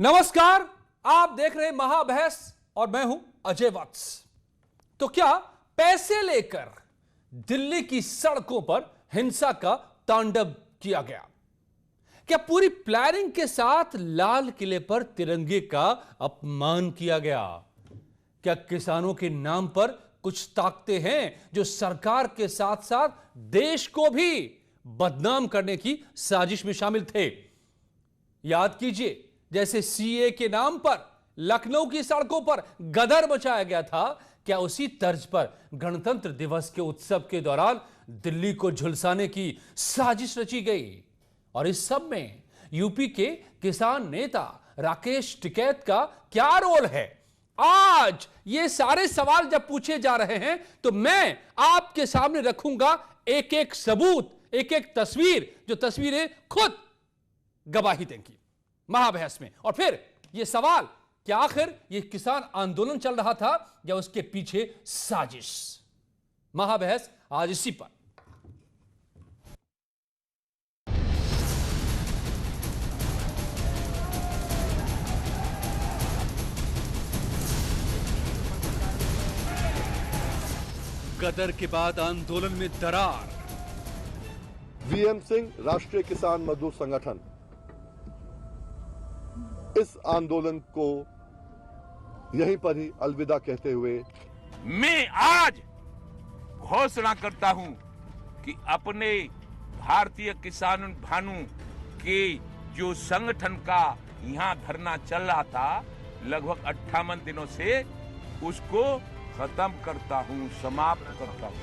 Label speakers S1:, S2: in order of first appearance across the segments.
S1: नमस्कार, आप देख रहे महाबहस और मैं हूं अजय वत्स। तो क्या पैसे लेकर दिल्ली की सड़कों पर हिंसा का तांडव किया गया? क्या पूरी प्लानिंग के साथ लाल किले पर तिरंगे का अपमान किया गया? क्या किसानों के नाम पर कुछ ताकतें हैं जो सरकार के साथ साथ देश को भी बदनाम करने की साजिश में शामिल थे? याद कीजिए, जैसे सीए के नाम पर लखनऊ की सड़कों पर गदर मचाया गया था, क्या उसी तर्ज पर गणतंत्र दिवस के उत्सव के दौरान दिल्ली को झुलसाने की साजिश रची गई? और इस सब में यूपी के किसान नेता राकेश टिकैत का क्या रोल है? आज ये सारे सवाल जब पूछे जा रहे हैं तो मैं आपके सामने रखूंगा एक एक सबूत, एक एक तस्वीर, जो तस्वीरें खुद गवाही देंगी महाबहस में। और फिर यह सवाल, क्या आखिर यह किसान आंदोलन चल रहा था या उसके पीछे साजिश? महाबहस आज इसी पर। गदर के बाद आंदोलन में दरार।
S2: वीएम सिंह, राष्ट्रीय किसान मजदूर संगठन, इस आंदोलन को यहीं पर ही अलविदा कहते हुए
S3: मैं आज घोषणा करता हूं कि अपने भारतीय किसान भानु के जो संगठन का यहां धरना चल रहा था लगभग 58 दिनों से, उसको खत्म करता हूं, समाप्त करता हूं।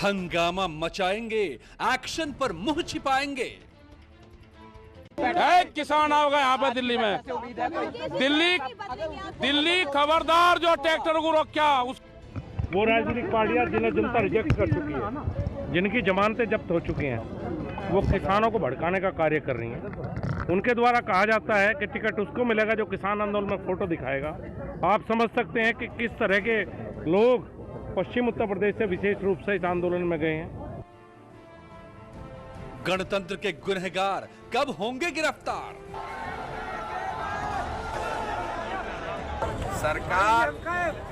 S1: हंगामा मचाएंगे, एक्शन पर मुंह छिपाएंगे।
S4: एक किसान आओगे यहाँ पे दिल्ली में, दिल्ली खबरदार जो ट्रैक्टर को रोका उस
S5: वो राजनीतिक पार्टियां जिन्हें जनता रिजेक्ट कर चुकी है, जिनकी जमानतें जब्त हो चुकी हैं, वो किसानों को भड़काने का कार्य कर रही हैं। उनके द्वारा कहा जाता है कि टिकट उसको मिलेगा जो किसान आंदोलन में फोटो दिखाएगा। आप समझ सकते हैं कि किस तरह के लोग पश्चिम उत्तर प्रदेश से विशेष रूप से इस आंदोलन में गए हैं।
S1: गणतंत्र के गुनहगार कब होंगे गिरफ्तार?
S3: सरकार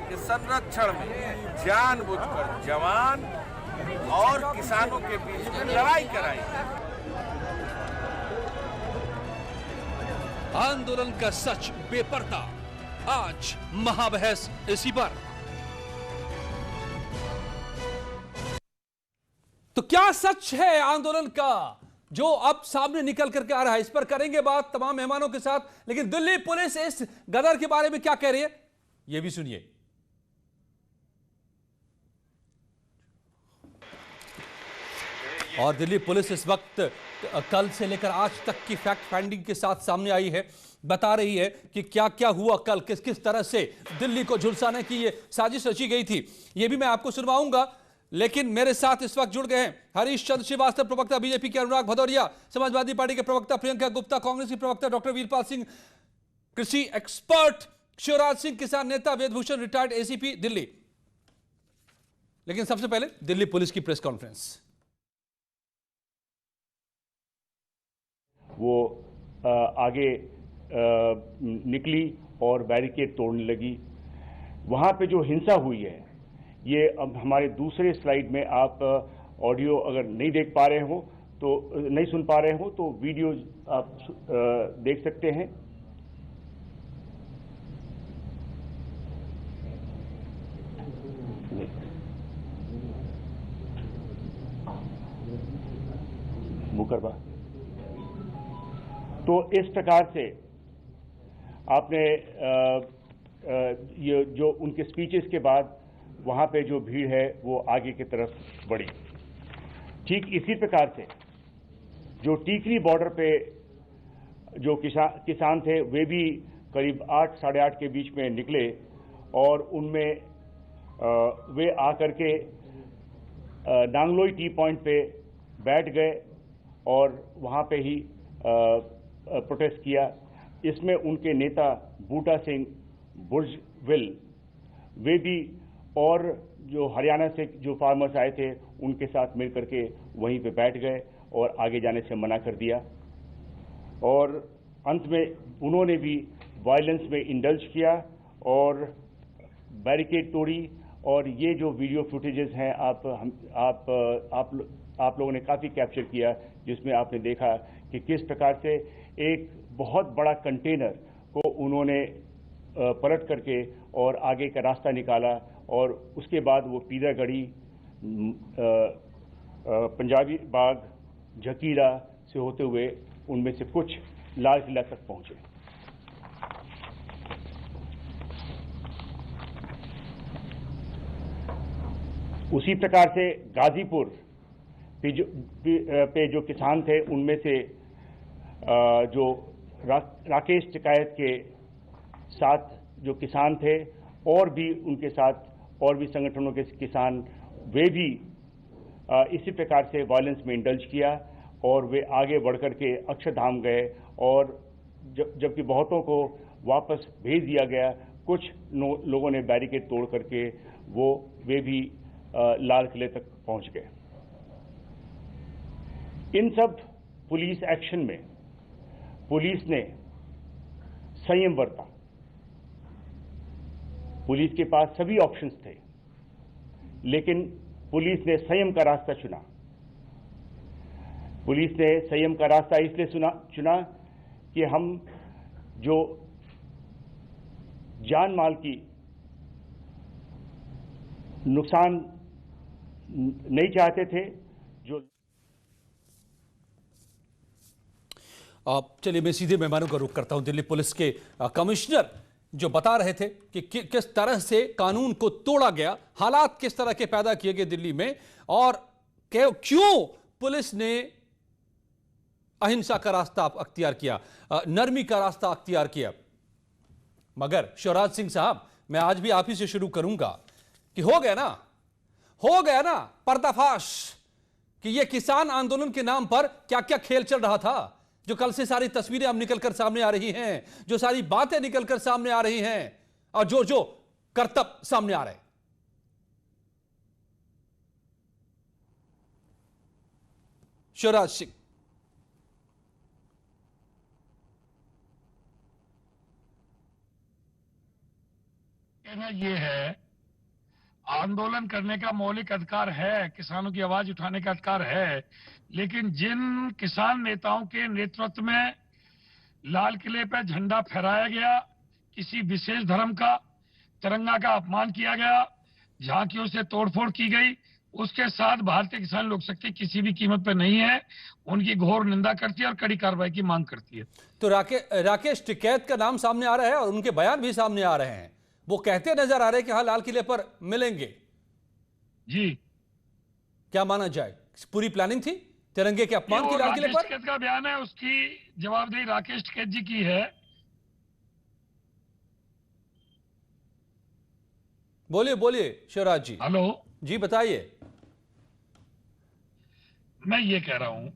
S3: के संरक्षण में जानबूझकर जवान और किसानों के बीच में लड़ाई कराई।
S1: आंदोलन का सच बेपर्दा, आज महाबहस इसी पर। तो क्या सच है आंदोलन का जो अब सामने निकल करके आ रहा है? इस पर करेंगे बात तमाम मेहमानों के साथ। लेकिन दिल्ली पुलिस इस गदर के बारे में क्या कह रही है, यह भी सुनिए। और दिल्ली पुलिस इस वक्त कल से लेकर आज तक की फैक्ट फाइंडिंग के साथ सामने आई है, बता रही है कि क्या क्या हुआ कल, किस किस तरह से दिल्ली को झुलसाने की यह साजिश रची गई थी। यह भी मैं आपको सुनवाऊंगा। लेकिन मेरे साथ इस वक्त जुड़ गए हैं हरीश चंद्र श्रीवास्तव, प्रवक्ता बीजेपी के अनुराग भदौरिया, समाजवादी पार्टी के प्रवक्ता प्रियंका गुप्ता, कांग्रेस की प्रवक्ता डॉक्टर वीरपाल सिंह, कृषि एक्सपर्ट शिवराज सिंह, किसान नेता वेदभूषण, रिटायर्ड एसीपी दिल्ली। लेकिन सबसे पहले दिल्ली पुलिस की प्रेस कॉन्फ्रेंस।
S5: वो आगे निकली और बैरिकेड तोड़ने लगी। वहां पे जो हिंसा हुई है, ये अब हमारे दूसरे स्लाइड में आप ऑडियो अगर नहीं देख पा रहे हो तो, नहीं सुन पा रहे हो तो वीडियो आप देख सकते हैं। मुकरबा। तो इस प्रकार से आपने ये जो उनके स्पीचेस के बाद वहां पे जो भीड़ है वो आगे की तरफ बढ़ी। ठीक इसी प्रकार से जो टीकरी बॉर्डर पे जो किसान थे, वे भी करीब 8 साढ़े 8 के बीच में निकले और उनमें वे आकर के नांगलोई टी पॉइंट पे बैठ गए और वहां पे ही प्रोटेस्ट किया। इसमें उनके नेता बूटा सिंह बुर्जविल, वे भी और जो हरियाणा से जो फार्मर्स आए थे उनके साथ मिलकर के वहीं पे बैठ गए और आगे जाने से मना कर दिया। और अंत में उन्होंने भी वायलेंस में इंडल्ज किया और बैरिकेड तोड़ी। और ये जो वीडियो फुटेजेस हैं आप लोगों ने काफ़ी कैप्चर किया, जिसमें आपने देखा कि किस प्रकार से एक बहुत बड़ा कंटेनर को उन्होंने पलट करके और आगे का रास्ता निकाला और उसके बाद वो पीरागढ़ी, पंजाबी बाग, झकीरा से होते हुए उनमें से कुछ लाल किला तक पहुंचे। उसी प्रकार से गाजीपुर पे जो किसान थे, उनमें से जो राकेश टिकैत के साथ जो किसान थे और भी उनके साथ और भी संगठनों के किसान, वे भी इसी प्रकार से वायलेंस में इंडल्ज किया और वे आगे बढ़कर के अक्षरधाम गए। और जबकि बहुतों को वापस भेज दिया गया, कुछ लोगों ने बैरिकेड तोड़ करके वे भी लाल किले तक पहुंच गए। इन सब पुलिस एक्शन में पुलिस ने संयम बरता। पुलिस के पास सभी ऑप्शंस थे, लेकिन पुलिस ने संयम का रास्ता चुना। पुलिस ने संयम का रास्ता इसलिए चुना कि हम जो जान माल की नुकसान नहीं चाहते थे। जो
S1: चलिए मैं सीधे मेहमानों का रुख करता हूं। दिल्ली पुलिस के कमिश्नर जो बता रहे थे कि किस तरह से कानून को तोड़ा गया, हालात किस तरह के पैदा किए गए दिल्ली में, और क्यों पुलिस ने अहिंसा का रास्ता अख्तियार किया, नरमी का रास्ता अख्तियार किया। मगर शिवराज सिंह साहब, मैं आज भी आप ही से शुरू करूंगा कि हो गया ना पर्दाफाश कि यह किसान आंदोलन के नाम पर क्या क्या खेल चल रहा था। जो कल से सारी तस्वीरें अब निकलकर सामने आ रही हैं, जो सारी बातें निकलकर सामने आ रही हैं, और जो करतब सामने आ रहे हैं। शिवराज सिंह,
S6: कहना ये है, आंदोलन करने का मौलिक अधिकार है, किसानों की आवाज उठाने का अधिकार है, लेकिन जिन किसान नेताओं के नेतृत्व में लाल किले पर झंडा फहराया गया, किसी विशेष धर्म का तिरंगा का अपमान किया गया, झांकियों से तोड़फोड़ की गई, उसके साथ भारतीय किसान लोक शक्ति किसी भी कीमत पर नहीं है, उनकी घोर निंदा करती है और कड़ी कार्रवाई की मांग करती है।
S1: तो राकेश टिकैत का नाम सामने आ रहा है और उनके बयान भी सामने आ रहे हैं। वो कहते नजर आ रहे हैं कि हाँ, लाल किले पर मिलेंगे।
S6: जी,
S1: क्या माना जाए, पूरी प्लानिंग थी तिरंगे के अपमान की लाल किले पर?
S6: राकेश टिकैत का बयान है, उसकी जवाबदेही राकेश टिकैत जी की है।
S1: बोलिए शिवराज जी।
S6: हेलो
S1: जी, बताइए।
S6: मैं ये कह रहा हूं,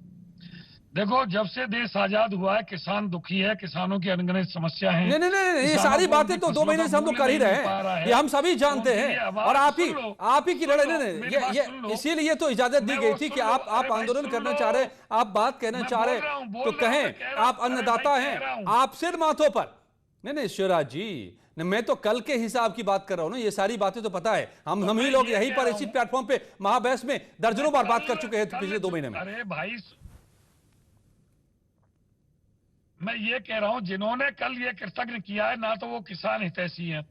S6: देखो, जब से देश आजाद हुआ है किसान दुखी है, किसानों की अनगिनत समस्या है।
S1: नहीं, ये सारी बातें तो 2 महीने से हम लोग कर ही रहे हैं, ये हम सभी जानते हैं। और आप ही की लड़ाई, नहीं, इसीलिए तो इजाजत दी गई थी कि आप आंदोलन करना चाह रहे, आप बात कहना चाह रहे तो कहें। आप अन्नदाता हैं, आप सिर माथों पर। नहीं शिवराज जी, मैं तो कल के हिसाब की बात कर रहा हूं ना, ये सारी बातें तो पता है। हम ही लोग यहीं पर इसी प्लेटफॉर्म पे महाबहस में दर्जनों बार बात कर चुके हैं पिछले 2 महीने में।
S6: अरे भाई, मैं ये कह रहा हूं, जिन्होंने कल ये कृतज्ञ किया है, ना तो वो किसान हितैषी हैं,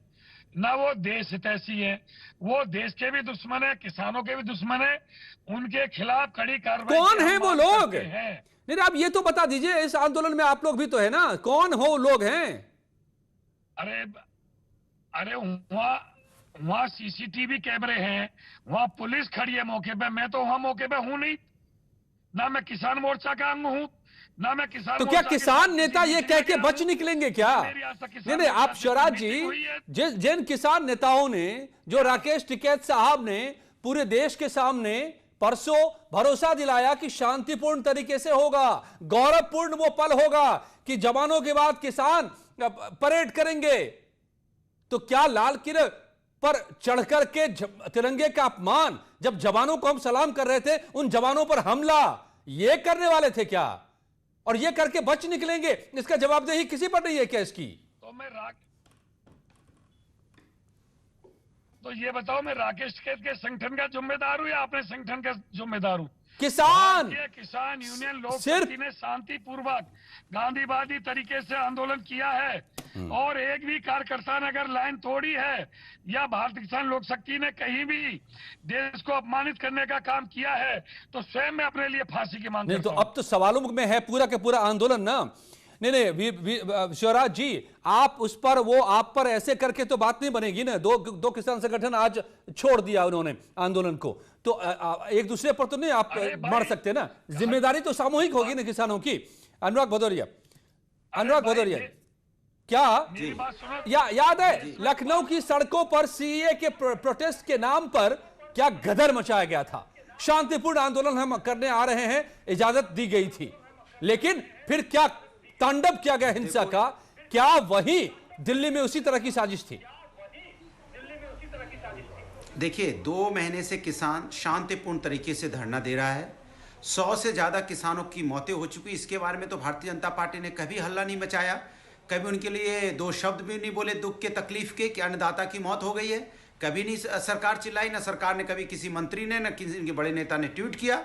S6: ना वो देश हितैषी हैं, वो देश के भी दुश्मन है, किसानों के भी दुश्मन है। उनके खिलाफ कड़ी कार्रवाई।
S1: कौन है वो लोग? नहीं, आप ये तो बता दीजिए, इस आंदोलन में आप लोग भी तो है ना, कौन हो लोग हैं?
S6: अरे वहां सीसीटीवी कैमरे हैं, वहां पुलिस खड़ी है मौके पे। मैं तो वहां मौके पे हूं नहीं, ना मैं किसान मोर्चा का अंग हूं, ना मैं किसान।
S1: तो क्या किसान नेता ये कह के बच निकलेंगे क्या? नहीं, आप शिवराज जी, जिन किसान नेताओं ने, जो राकेश टिकैत साहब ने पूरे देश के सामने परसों भरोसा दिलाया कि शांतिपूर्ण तरीके से होगा, गौरवपूर्ण वो पल होगा कि जवानों के बाद किसान परेड करेंगे, तो क्या लाल किले पर चढ़कर के तिरंगे का अपमान, जब जवानों को हम सलाम कर रहे थे, उन जवानों पर हमला ये करने वाले थे क्या? और ये करके बच निकलेंगे, इसका जवाबदेही किसी पर नहीं है क्या इसकी?
S6: तो ये बताओ, मैं राकेश टिकैत के संगठन का जिम्मेदार हूं या अपने संगठन का जिम्मेदार हूं?
S1: किसान
S6: यूनियन लोकपार्टी ने शांतिपूर्वक गांधीवादी तरीके से आंदोलन किया है और एक भी कार्यकर्ता ने अगर लाइन तोड़ी है या भारतीय किसान लोक शक्ति ने कहीं भी देश को अपमानित करने का काम किया है तो स्वयं मैं अपने लिए फांसी की मांग
S1: नहीं,
S6: करता
S1: तो
S6: हूं।
S1: अब तो सवालों में है पूरा के पूरा आंदोलन ना। नहीं, शिवराज जी, आप उस पर वो आप पर ऐसे करके तो बात नहीं बनेगी ना। दो किसान संगठन आज छोड़ दिया उन्होंने आंदोलन को, तो एक दूसरे पर तो नहीं आप मर सकते ना। जिम्मेदारी तो सामूहिक होगी ना किसानों की। अनुराग भदौरिया, क्या याद है लखनऊ की सड़कों पर सीए के प्रोटेस्ट के नाम पर क्या गदर मचाया गया था? शांतिपूर्ण आंदोलन हम करने आ रहे हैं, इजाजत दी गई थी, लेकिन फिर क्या तांडव किया गया हिंसा का? क्या वही दिल्ली में उसी तरह की साजिश थी?
S7: देखिए, 2 महीने से किसान शांतिपूर्ण तरीके से धरना दे रहा है। 100 से ज्यादा किसानों की मौतें हो चुकी। इसके बारे में तो भारतीय जनता पार्टी ने कभी हल्ला नहीं मचाया, कभी उनके लिए 2 शब्द भी नहीं बोले दुख के, तकलीफ के, कि अन्नदाता की मौत हो गई है। कभी नहीं सरकार चिल्लाई, ना सरकार ने कभी किसी मंत्री ने, ना किसी के बड़े नेता ने ट्वीट किया।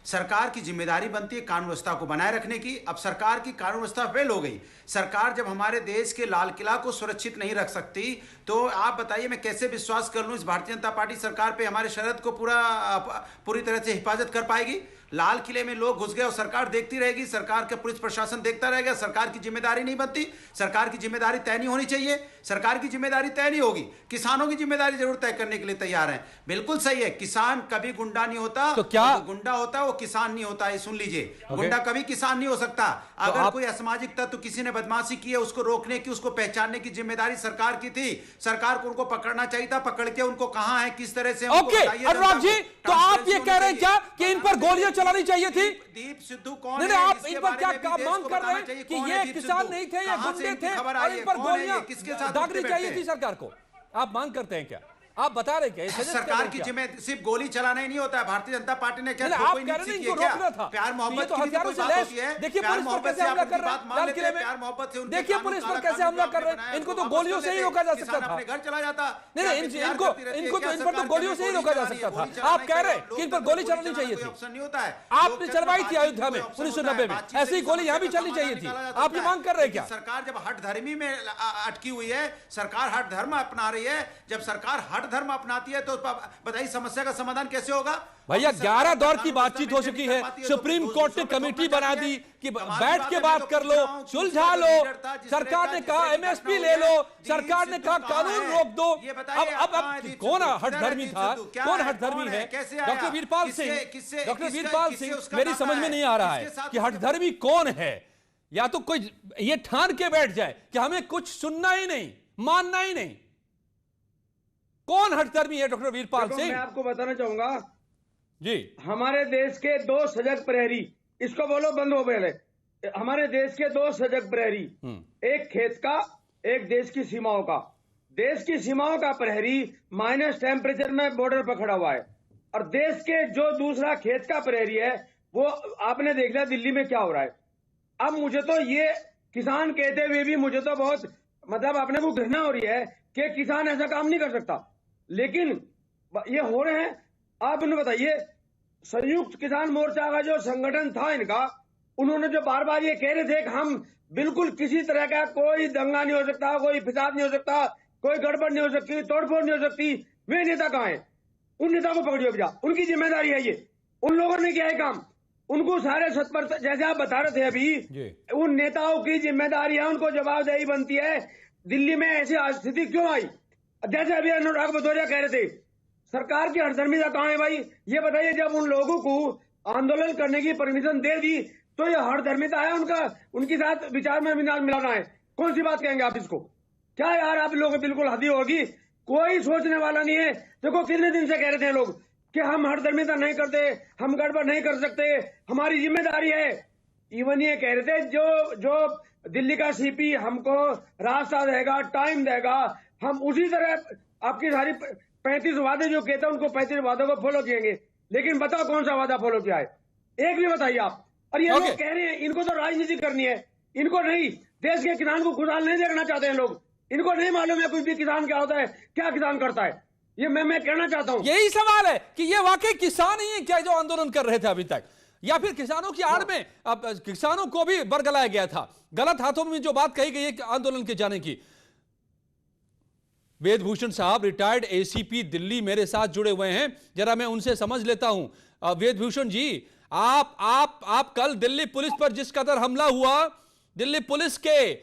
S7: सरकार की जिम्मेदारी बनती है कानून व्यवस्था को बनाए रखने की। अब सरकार की कानून व्यवस्था फेल हो गई। सरकार जब हमारे देश के लाल किला को सुरक्षित नहीं रख सकती तो आप बताइए मैं कैसे विश्वास कर लूं इस भारतीय जनता पार्टी सरकार पे हमारे शरद को पूरी तरह से हिफाजत कर पाएगी? लाल किले में लोग घुस गए और सरकार देखती रहेगी, सरकार का पुलिस प्रशासन देखता रहेगा। सरकार की जिम्मेदारी नहीं बनती। सरकार की जिम्मेदारी तय नहीं होनी चाहिए। सरकार की जिम्मेदारी तय नहीं होगी, किसानों की जिम्मेदारी जरूर तय करने के लिए तैयार है। बिल्कुल सही है, किसान कभी गुंडा नहीं होता।
S1: तो क्या
S7: गुंडा होता है वो किसान नहीं होता है, सुन लीजिए। गुंडा कभी किसान नहीं हो सकता। अगर कोई असामाजिक तत्व किसी ने बदमाशी की है, उसको रोकने की, उसको पहचानने की जिम्मेदारी सरकार की थी। सरकार को उनको पकड़ना चाहिए था, पकड़ के उनको कहां है, किस तरह से।
S1: ओके अनुराग जी, तो आप ये कह रहे हैं क्या कि इन पर गोलियां चलानी चाहिए थी?
S7: दीप सिद्धू कौन
S1: है? आप इन पर क्या मांग कर रहे हैं कि ये किसान नहीं थे, ये गुंडे थे और इन पर गोलियां दागनी चाहिए थी सरकार को? आप मांग करते हैं क्या? आप बता रहे क्या?
S7: सरकार की जिम्मेदारी सिर्फ गोली चलाना ही नहीं होता है। भारतीय जनता पार्टी ने क्या
S1: आप कह रहे हैं इनको रोकना था?
S7: प्यार मोहब्बत
S1: तो हथियारों से लैस। देखिए पुलिस पर कैसे हमला कर रहे हैं लाल किले में। देखिए पुलिस पर कैसे हमला कर रहे हैं। इनको तो गोलियों से ही रोका जा सकता था।
S7: अपने घर चला जाता।
S1: नहीं, इनको तो इन पर तो गोलियों से ही रोका जा सकता था। आप कह रहे हैं कि इन पर गोली चलानी चाहिए थी।
S7: ऑप्शन नहीं होता है।
S1: आपने चलवाई थी अयोध्या में 1990 में, ऐसी ही गोली यहां भी चलनी चाहिए थी। आप ये मांग कर रहे हैं क्या?
S7: सरकार जब हठ धर्मी में अटकी हुई है, सरकार हठ धर्म अपना रही है। जब सरकार हठ धर्म अपनाती है तो बताइए समस्या का समाधान कैसे होगा?
S1: भैया 11 दौर की बातचीत हो चुकी है। सुप्रीम कोर्ट ने कमेटी बना दी कि बैठ के बात कर लो, सुलझा लो। सरकार ने कहा एमएसपी ले लो, सरकार ने कहा कानून रोक दो। अब कौन हठधर्मी था, कौन हठधर्मी है? डॉक्टर वीरपाल सिंह मेरी समझ में नहीं आ रहा है कि हठधर्मी कौन है। या तो कोई ये ठान के बैठ जाए कि हमें कुछ सुनना ही नहीं, मानना ही नहीं। कौन हठधर्मी है डॉक्टर वीरपाल सिंह?
S8: मैं आपको बताना चाहूंगा
S1: जी,
S8: हमारे देश के 2 सजग प्रहरी, इसको बोलो बंद हो पहले। हमारे देश के 2 सजग प्रहरी, एक खेत का, एक देश की सीमाओं का। देश की सीमाओं का प्रहरी माइनस टेम्परेचर में बॉर्डर पर खड़ा हुआ है, और देश के जो दूसरा खेत का प्रहरी है वो आपने देख लिया दिल्ली में क्या हो रहा है। अब मुझे तो ये किसान कहते हुए भी मुझे तो बहुत मतलब अपने को घृणा हो रही है कि किसान ऐसा काम नहीं कर सकता, लेकिन ये हो रहे हैं। आप उन्हें बताइए, संयुक्त किसान मोर्चा का जो संगठन था इनका, उन्होंने जो बार बार ये कह रहे थे कि हम बिल्कुल किसी तरह का कोई दंगा नहीं हो सकता, कोई फिसाद नहीं हो सकता, कोई गड़बड़ नहीं हो सकती, तोड़फोड़ नहीं हो सकती, वे नेता कहाँ हैं? उन नेता को पकड़िए भैया, उनकी जिम्मेदारी है ये। उन लोगों ने किया है काम, उनको सारे 70% जैसे आप बता रहे थे अभी, उन नेताओं की जिम्मेदारी है, उनको जवाबदेही बनती है। दिल्ली में ऐसी स्थिति क्यों आई? जैसे अभी अनुराग भदौरिया कह रहे थे, सरकार की हठधर्मिता कहाँ है भाई? ये बताइए, जब उन लोगों को आंदोलन करने की परमिशन दे दी तो ये हठधर्मिता है उनका, उनके साथ विचार में मिलाना है? कौन सी बात कहेंगे आप इसको? क्या यार, आप लोग बिल्कुल हदी होगी, कोई सोचने वाला नहीं है। देखो कितने दिन से कह रहे थे लोग कि हम हठधर्मिता नहीं करते, हम गड़बड़ नहीं कर सकते, हमारी जिम्मेदारी है। इवन ये कह रहे थे जो दिल्ली का सीपी हमको रास्ता देगा, टाइम देगा, हम उसी तरह आपकी सारी 35 वादे जो कहते हैं उनको 35 वादों को फॉलो किएंगे। लेकिन बताओ कौन सा वादा फॉलो किया है? एक भी बताइए आप। और ये लोग कह रहे हैं इनको तो राजनीति करनी है, इनको नहीं, देश के किसान को खुशहाल नहीं देखना चाहते हैं लोग, इनको नहीं मालूम है कुछ भी किसान क्या होता है, क्या किसान करता है। ये मैं कहना चाहता हूं।
S1: यही सवाल है कि ये वाकई किसान ही है क्या जो आंदोलन कर रहे थे अभी तक, या फिर किसानों की आड़ में अब किसानों को भी बरगलाया गया था। गलत हाथों में जो बात कही गई है आंदोलन के जाने की। वेदभूषण साहब रिटायर्ड एसीपी दिल्ली मेरे साथ जुड़े हुए हैं, जरा मैं उनसे समझ लेता हूं। वेदभूषण जी, आप कल दिल्ली पुलिस पर जिस कदर हमला हुआ, दिल्ली पुलिस के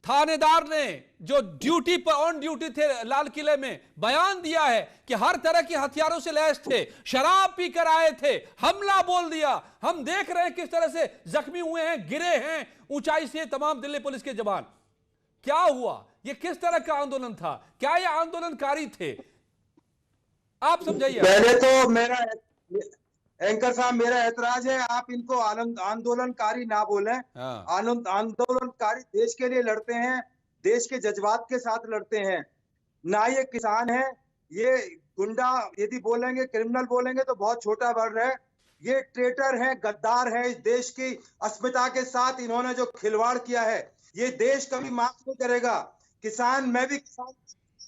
S1: थानेदार ने जो ड्यूटी पर ऑन ड्यूटी थे लाल किले में, बयान दिया है कि हर तरह के हथियारों से लैस थे, शराब पीकर आए थे, हमला बोल दिया। हम देख रहे हैं किस तरह से जख्मी हुए हैं, गिरे हैं ऊंचाई से तमाम दिल्ली पुलिस के जवान। क्या हुआ? ये किस तरह का आंदोलन था? क्या ये आंदोलनकारी थे? आप समझाइए।
S9: पहले तो मेरा एंकर साहब, मेरा ऐतराज है, आप इनको आंदोलनकारी ना बोलें। आंदोलनकारी देश के लिए लड़ते हैं, देश के जज्बात के साथ लड़ते हैं, ना ये किसान है। ये गुंडा यदि बोलेंगे, क्रिमिनल बोलेंगे तो बहुत छोटा वर्ड है। ये ट्रेटर हैं, गद्दार हैं। इस देश की अस्मिता के साथ इन्होंने जो खिलवाड़ किया है, ये देश कभी माफ नहीं करेगा। किसान, मैं भी किसान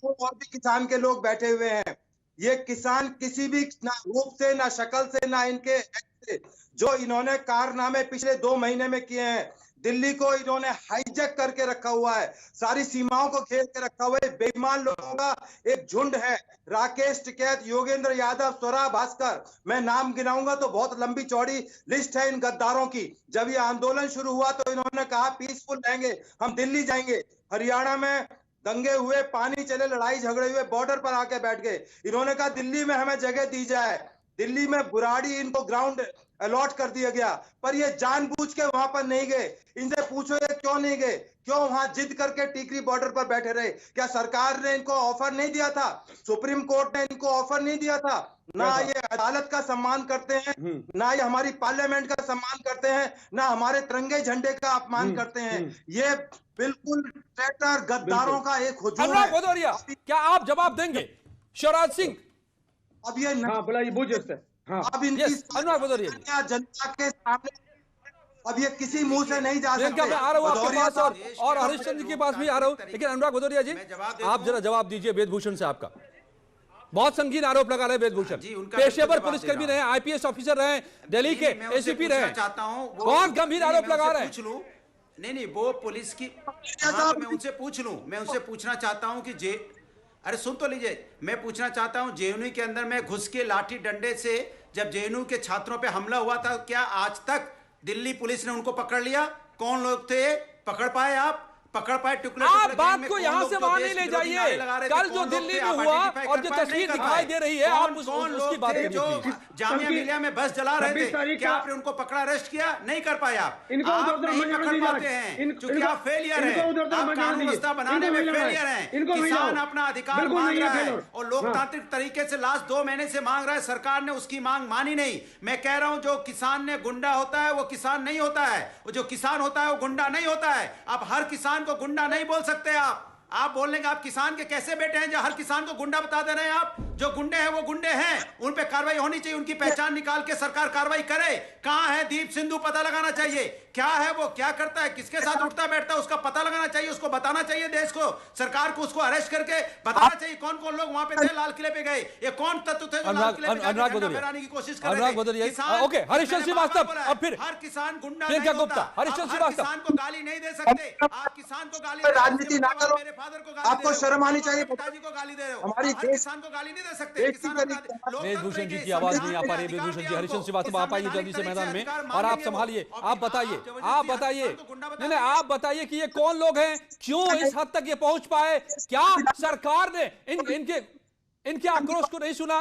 S9: हूं और भी किसान के लोग बैठे हुए हैं। ये किसान किसी भी ना रूप से, ना शक्ल से, ना इनके से, जो इन्होंने कारनामे पिछले 2 महीने में किए हैं, दिल्ली को इन्होंने हाईजैक करके रखा हुआ है, सारी सीमाओं को घेर के रखा हुआ है। बेईमान लोगों का एक झुंड है, राकेश टिकैत, योगेंद्र यादव, स्वरा भास्कर, मैं नाम गिनाऊंगा तो बहुत लंबी चौड़ी लिस्ट है इन गद्दारों की। जब ये आंदोलन शुरू हुआ तो इन्होंने कहा पीसफुल रहेंगे, हम दिल्ली जाएंगे। हरियाणा में दंगे हुए, पानी चले, लड़ाई झगड़े हुए, बॉर्डर पर आके बैठ गए। इन्होंने कहा दिल्ली में हमें जगह दी जाए। दिल्ली में बुराड़ी इनको ग्राउंड अलॉट कर दिया गया, पर ये जानबूझ के वहां पर नहीं गए। इनसे पूछो ये क्यों नहीं गए, क्यों वहां जिद करके टीकरी बॉर्डर पर बैठे रहे? क्या सरकार ने इनको ऑफर नहीं दिया था? सुप्रीम कोर्ट ने इनको ऑफर नहीं दिया था? ना ये अदालत का सम्मान करते हैं, ना ये हमारी पार्लियामेंट का सम्मान करते हैं, ना हमारे तिरंगे झंडे का अपमान करते हैं। ये बिल्कुल ट्रेटर गद्दारों का एक हुजूम है।
S1: अनुराग भदौरिया, क्या आप जवाब देंगे? शिवराज सिंह,
S8: अब ये बोला बूझे। हाँ,
S9: अब इनकी
S1: अनुराग भदौरिया
S9: जनता के सामने अब ये किसी मुंह से नहीं जा सकते।
S1: मैं आ रहा हूं आपके पास और हरिश्चंद्र जी के पास भी आ रहा हूं, लेकिन अनुराग भदौरिया जी आप जरा जवाब दीजिए वेदभूषण से। आपका बहुत संगीन आरोप लगा रहे वेदभूषण, पेशेवर पुलिसकर्मी रहे, आईपीएस ऑफिसर रहे, दिल्ली के एसीपी रहे, बहुत गंभीर आरोप लगा रहे हैं।
S7: नहीं, वो पुलिस की, मैं उनसे पूछ लूं, मैं उनसे पूछना चाहता हूं कि अरे सुन तो लीजिए, मैं पूछना चाहता हूं जेएनयू के अंदर में घुस के लाठी डंडे से जब जेएनयू के छात्रों पे हमला हुआ था, क्या आज तक दिल्ली पुलिस ने उनको पकड़ लिया? कौन लोग थे? पकड़ पाए? आप पकड़ पाए? टुकड़े
S1: आप बात को यहां से वहां नहीं ले जाइए। कल जो दिल्ली में हुआ और जो तस्वीर दिखाई दे रही है, आप उसकी बात करिए।
S7: जो जामिया मिलिया में बस जला रहे थे, क्या आपने उनको पकड़ा, अरेस्ट किया? नहीं कर पाए। आप नहीं पकड़ पाते हैं क्योंकि आप फेलियर हैं, आप कानून व्यवस्था बनाने में फेलियर हैं। किसान अपना अधिकार मांग रहा है और लोकतांत्रिक तरीके से लास्ट 2 महीने से मांग रहा है, सरकार ने उसकी मांग मानी नहीं। मैं कह रहा हूं जो किसान ने गुंडा होता है वो किसान नहीं होता है, वो जो किसान होता है वो गुंडा नहीं होता है। आप हर किसान को गुंडा नहीं बोल सकते। आप बोल लेंगे आप किसान के कैसे बेटे हैं जो हर किसान को गुंडा बता दे रहे हैं? आप जो गुंडे हैं वो गुंडे हैं, उन पे कार्रवाई होनी चाहिए, उनकी पहचान निकाल के सरकार कार्रवाई करे। कहां है दीप सिंधु? पता लगाना चाहिए क्या है वो, क्या करता है, किसके साथ उठता बैठता है, उसका पता लगाना चाहिए, उसको बताना चाहिए देश को, सरकार को उसको अरेस्ट करके बताना चाहिए कौन कौन लोग वहां पे थे, लाल किले पे गए, ये कौन तत्व थे जो लाल किले पे झंडा फहराने की कोशिश कर रहे थे।
S1: ओके, हरिश्चंद्र श्रीवास्तव और फिर
S7: हर किसान गुंडा
S1: प्रियंका गुप्ता, हरिश्चंद्र श्रीवास्तव,
S7: किसान को गाली नहीं दे सकते। आप किसान को गाली,
S9: राजनीति ना करो,
S7: मेरे फादर को गाली,
S9: आपको शर्म आनी चाहिए।
S7: पिताजी को गाली दे रहे हो,
S9: हमारी
S7: किसान को गाली नहीं दे सकते।
S1: वेदभूषण जी की आवाज नहीं आ पा रही। वेदभूषण जी, हरिश्चंद्र श्रीवास्तव आप आइए जल्दी से मैदान में और आप संभालिए। आप बताइए नहीं, आप बताइए कि ये कौन लोग हैं, क्यों इस हद तक ये पहुंच पाए? क्या सरकार ने इनके आक्रोश को नहीं सुना?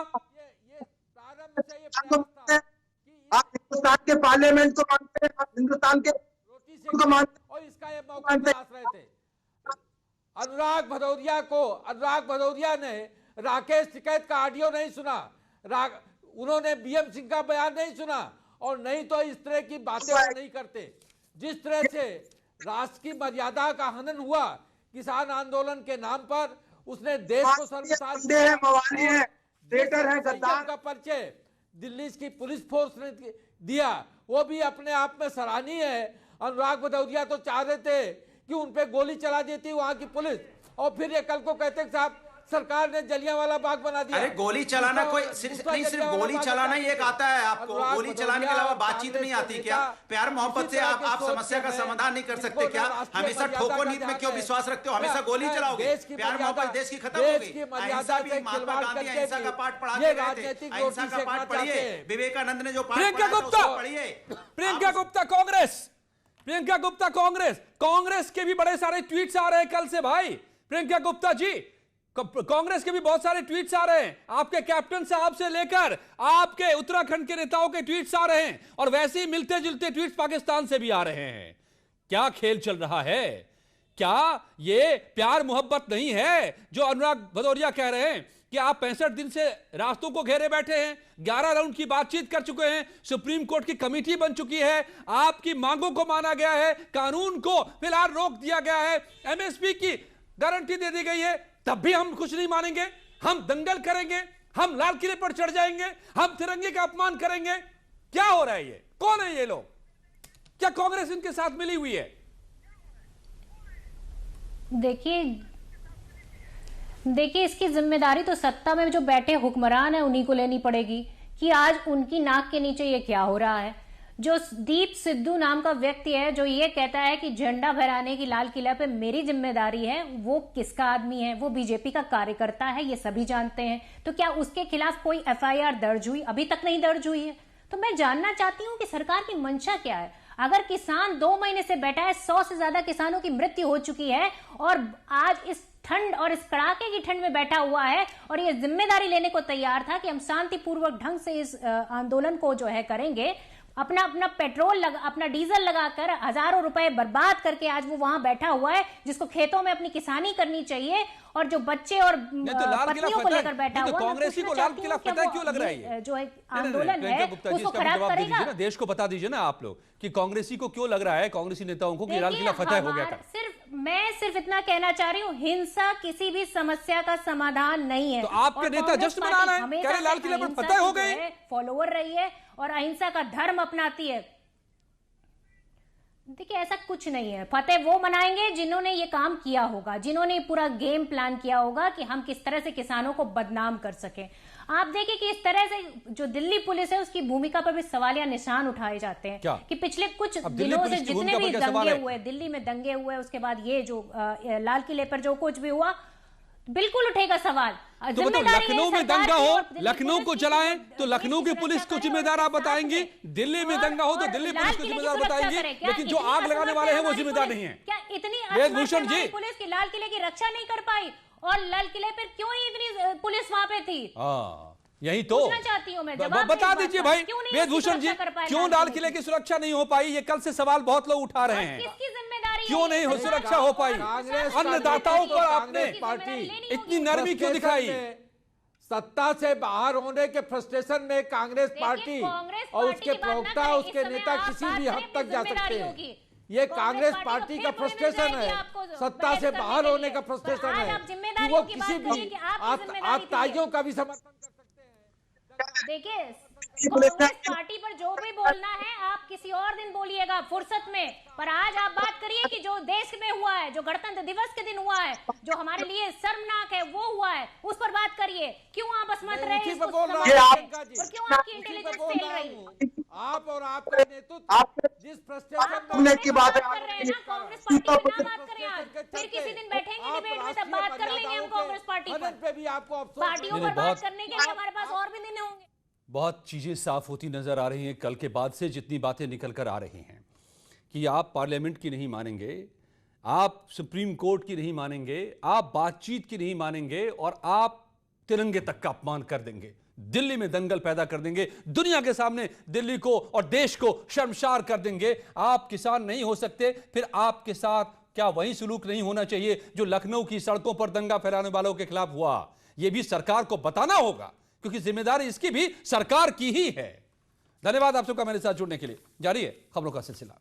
S9: आप हिंदुस्तान के पार्लियामेंट को मानते हैं, आप हिंदुस्तान के को मानते हैं,
S1: और इसका ये मौका तलाश रहे थे। अनुराग भदौरिया ने राकेश टिकैत का ऑडियो नहीं सुना, उन्होंने बीएम सिंह का बयान नहीं सुना, और नहीं तो इस तरह की बातें वो नहीं करते। जिस तरह से राष्ट्र की मर्यादा का हनन हुआ किसान आंदोलन के नाम पर, उसने देश को शर्मसार का परिचय दिल्ली की पुलिस फोर्स ने दिया,
S10: वो भी अपने आप में सराहनीय है। अनुराग भदौरिया तो चाह रहे थे कि उन पे गोली चला देती वहां की पुलिस, और फिर ये कल को कहते कि साहब सरकार ने जलियांवाला बाग बना दिया।
S7: अरे गोली चलाना कोई सिर्फ गोली चलाना ही एक आता है आपको, गोली चलाने के अलावा बातचीत नहीं आती क्या? प्यार मोहब्बत से आप समस्या का समाधान नहीं कर सकते क्या? हमेशा ठोको नीति में क्यों विश्वास रखते हो? हमेशा गोली चलाओगे? प्यार मोहब्बत देश की खत्म हो गई। अहिंसा भी महात्मा गांधी अहिंसा का पाठ पढ़ाते रहे थे, अहिंसा का पाठ पढ़िए, विवेकानंद ने जो पाठ पढ़िए।
S1: प्रियंका गुप्ता कांग्रेस, कांग्रेस के भी बड़े सारे ट्वीट्स आ रहे हैं कल से भाई। प्रियंका गुप्ता जी, कांग्रेस के भी बहुत सारे ट्वीट्स आ रहे हैं, आपके कैप्टन साहब से लेकर आपके उत्तराखंड के नेताओं के ट्वीट्स आ रहे हैं, और वैसे ही मिलते जुलते ट्वीट्स पाकिस्तान से भी आ रहे हैं। क्या खेल चल रहा है? क्या ये प्यार मोहब्बत नहीं है जो अनुराग भदौरिया कह रहे हैं कि आप 65 दिन से रास्तों को घेरे बैठे हैं, 11 राउंड की बातचीत कर चुके हैं, सुप्रीम कोर्ट की कमेटी बन चुकी है, आपकी मांगों को माना गया है, कानून को फिलहाल रोक दिया गया है, एमएसपी की गारंटी दे दी गई है, तब भी हम कुछ नहीं मानेंगे, हम दंगल करेंगे, हम लाल किले पर चढ़ जाएंगे, हम तिरंगे का अपमान करेंगे। क्या हो रहा है? ये कौन है ये लोग? क्या कांग्रेस इनके साथ मिली हुई है?
S11: देखिए इसकी जिम्मेदारी तो सत्ता में जो बैठे हुक्मरान है उन्हीं को लेनी पड़ेगी कि आज उनकी नाक के नीचे ये क्या हो रहा है। जो दीप सिद्धू नाम का व्यक्ति है जो ये कहता है कि झंडा फहराने की लाल किला पे मेरी जिम्मेदारी है, वो किसका आदमी है? वो बीजेपी का कार्यकर्ता है, ये सभी जानते हैं। तो क्या उसके खिलाफ कोई एफआईआर दर्ज हुई? अभी तक नहीं दर्ज हुई है। तो मैं जानना चाहती हूं कि सरकार की मंशा क्या है। अगर किसान 2 महीने से बैठा है, 100 से ज्यादा किसानों की मृत्यु हो चुकी है, और आज इस ठंड और इस कड़ाके की ठंड में बैठा हुआ है और ये जिम्मेदारी लेने को तैयार था कि हम शांतिपूर्वक ढंग से इस आंदोलन को जो है करेंगे, अपना पेट्रोल अपना डीजल लगाकर हजारों रुपए बर्बाद करके आज वो वहां बैठा हुआ है, जिसको खेतों में अपनी किसानी करनी चाहिए, और जो बच्चे और पत्नियों को लेकर बैठा हुआ।
S1: कांग्रेसी को लाल किला फतह क्यों लग रहा है?
S11: जो आंदोलन है उसको खराब करेगा।
S1: देश को बता दीजिए ना आप लोग कि कांग्रेसी को क्यों लग रहा है, कांग्रेसी नेताओं को कि लाल किला फतह हो गया।
S11: मैं सिर्फ इतना कहना चाह रही हूँ, हिंसा किसी भी समस्या का समाधान नहीं है।
S1: तो आपके नेता जश्न मना रहे हैं, कह रहे लाल किले पर फतह हो गई,
S11: फॉलोवर रही है और अहिंसा का धर्म अपनाती है। देखिए ऐसा कुछ नहीं है। फतेह वो मनाएंगे जिन्होंने ये काम किया होगा, जिन्होंने पूरा गेम प्लान किया होगा कि हम किस तरह से किसानों को बदनाम कर सकें। आप देखिए कि इस तरह से जो दिल्ली पुलिस है उसकी भूमिका पर भी सवालिया निशान उठाए जाते हैं कि पिछले कुछ दिनों से जितने भी दंगे हुए, दिल्ली में दंगे हुए, उसके बाद ये जो लाल किले पर जो कुछ भी हुआ, बिल्कुल उठेगा सवाल।
S1: तो लखनऊ में दंगा हो, लखनऊ को जलाएं तो लखनऊ की पुलिस को जिम्मेदार आप बताएंगी, दिल्ली में दंगा हो तो दिल्ली पुलिस को जिम्मेदार बताएंगी, लेकिन जो आग लगाने वाले हैं वो जिम्मेदार नहीं है।
S11: क्या इतनी
S1: वेदभूषण जी
S11: पुलिस की लाल किले की रक्षा नहीं कर पाई? और लाल किले पर क्यों ही इतनी पुलिस वहां पे थी?
S1: यही तो
S11: चाहती हूँ मैं,
S1: बता दीजिए भाई वेदभूषण जी, क्यों लाल किले की सुरक्षा नहीं हो पाई? ये कल से सवाल बहुत लोग उठा रहे हैं,
S11: किसकी जिम्मेदारी?
S1: क्यों नहीं हो सुरक्षा हो पाई? अन्नदाताओं पर आपने
S10: पार्टी
S1: इतनी नरमी क्यों दिखाई?
S10: सत्ता से बाहर होने के फ्रस्ट्रेशन में कांग्रेस पार्टी और उसके प्रवक्ता, उसके नेता किसी भी हद तक जा सकते हैं। ये कांग्रेस पार्टी का फ्रस्ट्रेशन है, सत्ता से बाहर होने का फ्रस्ट्रेशन है कि वो किसी भी आतताइयों का भी समर्थन कर सकते हैं।
S11: देखिए कांग्रेस पार्टी पर जो भी बोलना है आप किसी और दिन बोलिएगा फुर्सत में, पर आज आप बात करिए कि जो देश में हुआ है, जो गणतंत्र दिवस के दिन हुआ है, जो हमारे लिए शर्मनाक है वो हुआ है, उस पर बात करिए। क्यों आप बस मत रहे और क्यों आपकी इंटेलिजेंस फेल रही?
S10: आप और आपका नेतृत्व जिस फ्रस्ट्रेशन
S11: की बात कर रहे हैं ना, कांग्रेस पार्टी की ना बात करें आज, फिर किसी दिन बैठेंगे डिबेट में तब बात कर लेंगे हम कांग्रेस पार्टी पर भी। आपको पार्टियों पर बात करने के लिए हमारे पास और भी दिन होंगे।
S1: बहुत चीजें साफ होती नजर आ रही हैं कल के बाद से, जितनी बातें निकल कर आ रही हैं कि आप पार्लियामेंट की नहीं मानेंगे, आप सुप्रीम कोर्ट की नहीं मानेंगे, आप बातचीत की नहीं मानेंगे, और आप तिरंगे तक का अपमान कर देंगे, दिल्ली में दंगल पैदा कर देंगे, दुनिया के सामने दिल्ली को और देश को शर्मसार कर देंगे। आप किसान नहीं हो सकते, फिर आपके साथ क्या वही सलूक नहीं होना चाहिए जो लखनऊ की सड़कों पर दंगा फैलाने वालों के खिलाफ हुआ? यह भी सरकार को बताना होगा, क्योंकि जिम्मेदारी इसकी भी सरकार की ही है। धन्यवाद आप सबका मेरे साथ जुड़ने के लिए। जारी है खबरों का सिलसिला।